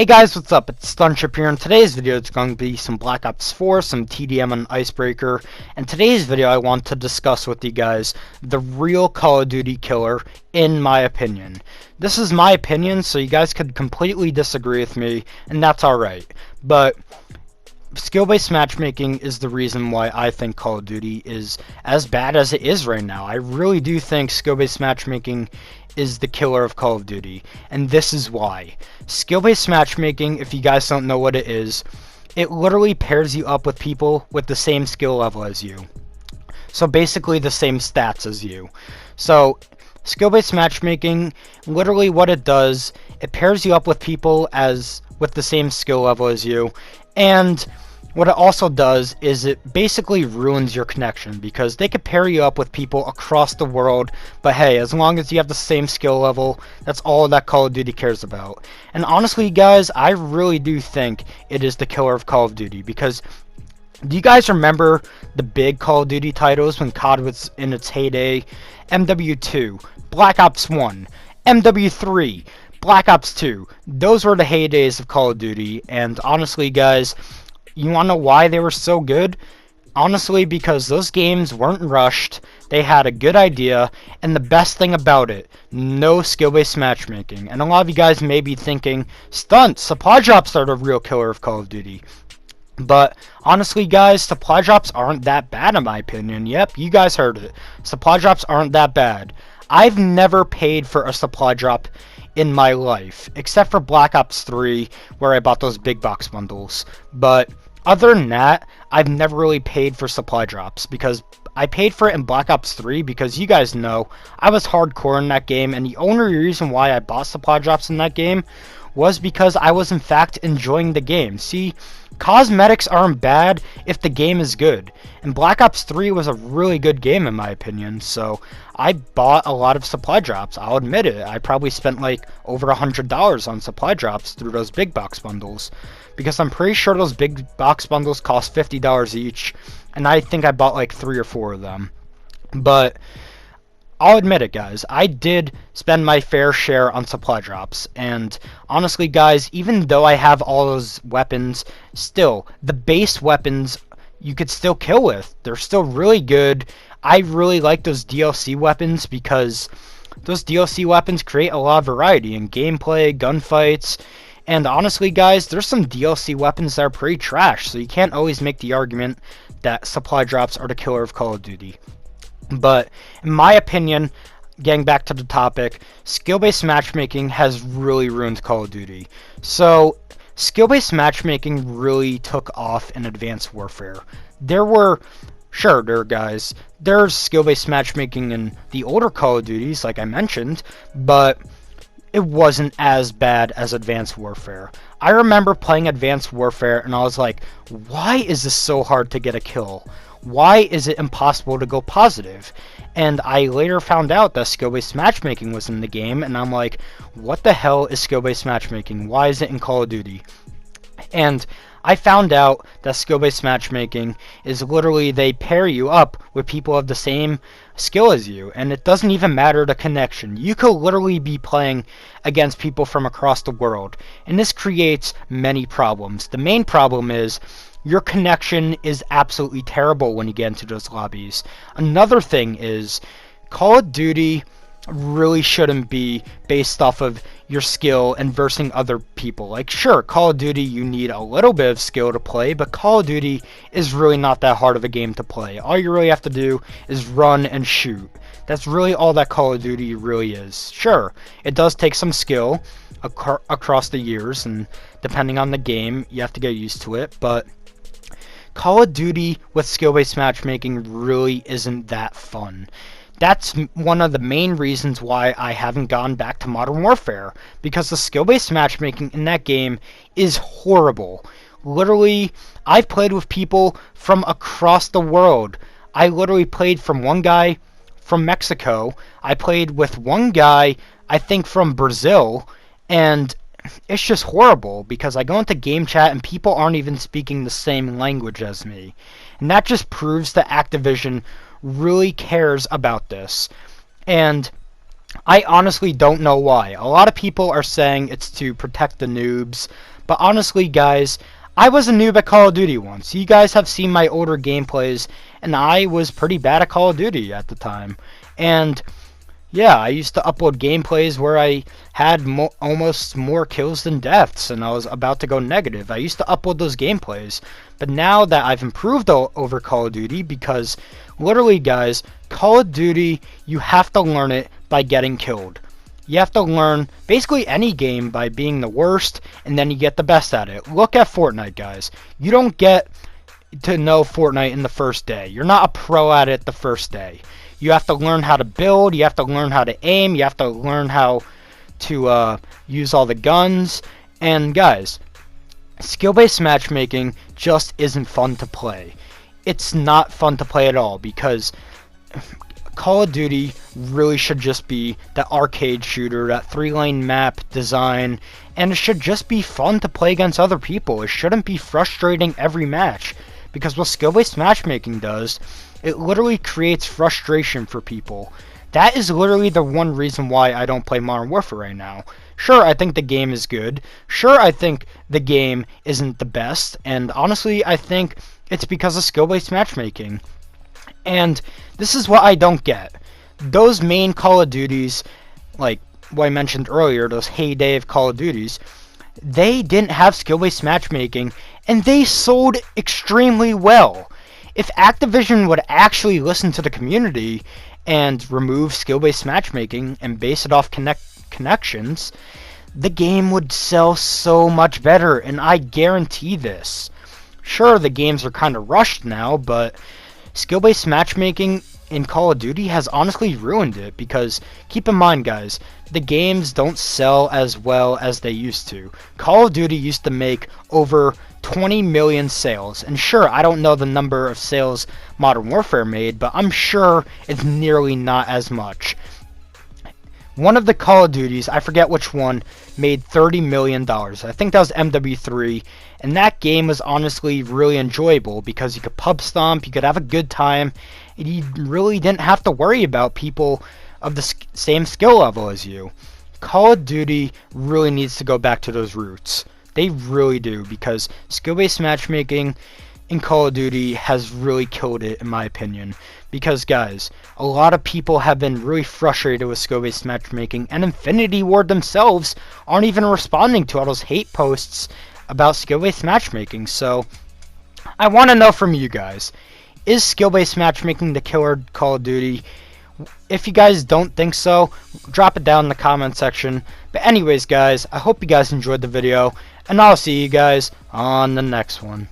Hey guys, what's up? It's Stunship here. In today's video, it's going to be some Black Ops 4, some TDM and Icebreaker. In today's video, I want to discuss with you guys the real Call of Duty killer, in my opinion. This is my opinion, so you guys could completely disagree with me, and that's alright. But skill-based matchmaking is the reason why I think Call of Duty is as bad as it is right now. I really do think skill-based matchmaking is the killer of Call of Duty, and this is why. Skill-based matchmaking, if you guys don't know what it is, it literally pairs you up with people with the same skill level as you. So basically the same stats as you. So skill-based matchmaking, literally what it does, it pairs you up with people with the same skill level as you, and what it also does is it basically ruins your connection, because they could pair you up with people across the world, but hey, as long as you have the same skill level, that's all that Call of Duty cares about. And honestly guys, I really do think it is the killer of Call of Duty, because do you guys remember the big Call of Duty titles when COD was in its heyday? MW2, Black Ops 1, MW3, Black Ops 2, those were the heydays of Call of Duty, and honestly guys, you want to know why they were so good? Honestly, because those games weren't rushed, they had a good idea, and the best thing about it, no skill-based matchmaking. And a lot of you guys may be thinking, stunts, supply drops are the real killer of Call of Duty. But honestly guys, supply drops aren't that bad in my opinion. Yep, you guys heard it. Supply drops aren't that bad. I've never paid for a supply drop in my life, except for Black Ops 3, where I bought those big box bundles. But other than that, I've never really paid for supply drops, because I paid for it in Black Ops 3 because you guys know I was hardcore in that game, and the only reason why I bought supply drops in that game was because I was in fact enjoying the game. See, cosmetics aren't bad if the game is good, and Black Ops 3 was a really good game in my opinion, so I bought a lot of supply drops. I'll admit it, I probably spent like over $100 on supply drops through those big box bundles, because I'm pretty sure those big box bundles cost $50 each, and I think I bought like 3 or 4 of them. But I'll admit it guys, I did spend my fair share on supply drops, and honestly guys, even though I have all those weapons, still, the base weapons you could still kill with. They're still really good. I really like those DLC weapons, because those DLC weapons create a lot of variety in gameplay, gunfights, and honestly guys, there's some DLC weapons that are pretty trash, so you can't always make the argument that supply drops are the killer of Call of Duty. But in my opinion, getting back to the topic, skill-based matchmaking has really ruined Call of Duty. So skill-based matchmaking really took off in Advanced Warfare. There's skill-based matchmaking in the older Call of Duties, like I mentioned, but it wasn't as bad as Advanced Warfare. I remember playing Advanced Warfare and I was like, why is this so hard to get a kill? Why is it impossible to go positive? And I later found out that skill-based matchmaking was in the game, and I'm like, what the hell is skill-based matchmaking? Why is it in Call of Duty? And I found out that skill-based matchmaking is literally they pair you up with people of the same skill as you, and it doesn't even matter the connection. You could literally be playing against people from across the world, and this creates many problems. The main problem is your connection is absolutely terrible when you get into those lobbies. Another thing is, Call of Duty really shouldn't be based off of your skill and versing other people. Like, sure, Call of Duty you need a little bit of skill to play, but Call of Duty is really not that hard of a game to play. All you really have to do is run and shoot. That's really all that Call of Duty really is. Sure, it does take some skill across the years, and depending on the game, you have to get used to it, but Call of Duty with skill-based matchmaking really isn't that fun. That's one of the main reasons why I haven't gone back to Modern Warfare, because the skill-based matchmaking in that game is horrible. Literally, I've played with people from across the world. I literally played from one guy from Mexico. I played with one guy, I think from Brazil, and it's just horrible, because I go into game chat and people aren't even speaking the same language as me. And that just proves that Activision really cares about this. And I honestly don't know why. A lot of people are saying it's to protect the noobs, but honestly, guys, I was a noob at Call of Duty once. You guys have seen my older gameplays, and I was pretty bad at Call of Duty at the time. And yeah, I used to upload gameplays where I had almost more kills than deaths, and I was about to go negative. I used to upload those gameplays, but now that I've improved over Call of Duty, because literally, guys, Call of Duty, you have to learn it by getting killed. You have to learn basically any game by being the worst, and then you get the best at it. Look at Fortnite, guys. You don't get to know Fortnite in the first day. You're not a pro at it the first day. You have to learn how to build, you have to learn how to aim, you have to learn how to use all the guns. And guys, skill-based matchmaking just isn't fun to play. It's not fun to play at all, because Call of Duty really should just be that arcade shooter, that 3-lane map design, and it should just be fun to play against other people. It shouldn't be frustrating every match, because what skill-based matchmaking does, it literally creates frustration for people. That is literally the one reason why I don't play Modern Warfare right now. Sure, I think the game is good. Sure, I think the game isn't the best. And honestly, I think it's because of skill-based matchmaking. And this is what I don't get. Those main Call of Duties, like what I mentioned earlier, those heyday of Call of Duties, they didn't have skill-based matchmaking, and they sold extremely well. If Activision would actually listen to the community and remove skill-based matchmaking and base it off connections, the game would sell so much better, and I guarantee this. Sure, the games are kind of rushed now, but skill-based matchmaking in Call of Duty has honestly ruined it, because keep in mind, guys, the games don't sell as well as they used to. Call of Duty used to make over 20 million sales, and sure, I don't know the number of sales Modern Warfare made, but I'm sure it's nearly not as much. One of the Call of Duties, I forget which one, made $30 million. I think that was MW3, and that game was honestly really enjoyable because you could pub stomp, you could have a good time, and you really didn't have to worry about people of the same skill level as you. Call of Duty really needs to go back to those roots. They really do, because skill-based matchmaking in Call of Duty has really killed it, in my opinion. Because, guys, a lot of people have been really frustrated with skill-based matchmaking, and Infinity Ward themselves aren't even responding to all those hate posts about skill-based matchmaking. So, I want to know from you guys, is skill-based matchmaking the killer Call of Duty? If you guys don't think so, drop it down in the comment section. But anyways, guys, I hope you guys enjoyed the video, and I'll see you guys on the next one.